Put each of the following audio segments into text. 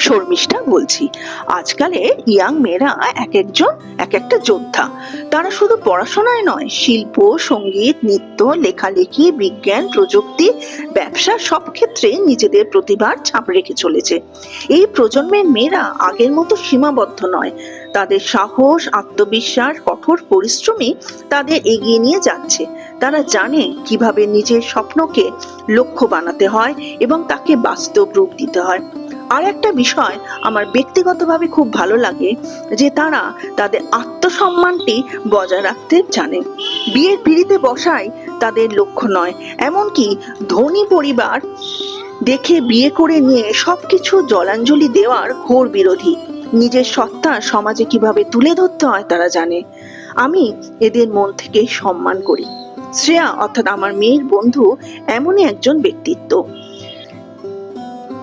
শর্মিষ্ঠা বলছি। আজকালে ইয়াং মেয়েরা এক একজন এক একটা যোদ্ধা। তারা শুধু পড়াশোনায় নয়, শিল্প, সঙ্গীত, নৃত্য, লেখালেখি, বিজ্ঞান, প্রযুক্তি, ব্যবসা সব ক্ষেত্রে নিজেদের প্রতিভার ছাপ রেখে চলেছে। এই প্রজন্মের মেয়েরা আগের মতো সীমাবদ্ধ নয়। তাদের সাহস, আত্মবিশ্বাস, কঠোর পরিশ্রমী তাদের এগিয়ে নিয়ে যাচ্ছে। তারা জানে কিভাবে নিজের স্বপ্নকে লক্ষ্য বানাতে হয় এবং তাকে বাস্তব রূপ দিতে হয়। আর একটা বিষয় আমার ব্যক্তিগতভাবে খুব ভালো লাগে যে তারা তাদের আত্মসম্মানটি বজায় রাখতে জানে। বিয়ের পিঁড়িতে বসাই তাদের লক্ষ্য নয়, এমনকি ধনী পরিবার দেখে বিয়ে করে নিয়ে সবকিছু জলাঞ্জলি দেওয়ার ঘোর বিরোধী। নিজের সত্তা সমাজে কিভাবে তুলে ধরতে হয় তারা জানে। আমি এদের মন থেকে সম্মান করি। শ্রেয়া অর্থাৎ আমার মেয়ের বন্ধু এমনই একজন ব্যক্তিত্ব।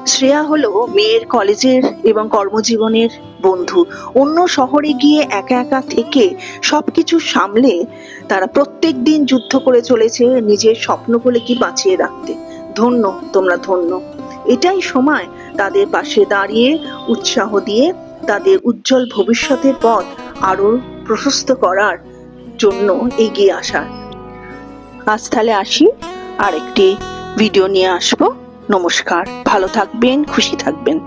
শ্রেয়া হলো মেয়ের কলেজের এবং কর্মজীবনের বন্ধু। অন্য শহরে গিয়ে একা একা থেকে সবকিছু সামলে তারা প্রত্যেক দিন যুদ্ধ করে চলেছে নিজের স্বপ্নগুলোকে বাঁচিয়ে রাখতে। ধন্য, তোমরা ধন্য। এটাই সময় তাদের পাশে দাঁড়িয়ে উৎসাহ দিয়ে তাদের উজ্জ্বল ভবিষ্যতের পথ আরো প্রশস্ত করার জন্য এগিয়ে আসার। আজ তাহলে আসি, আর একটি ভিডিও নিয়ে আসবো। নমস্কার, ভালো থাকবেন, খুশি থাকবেন।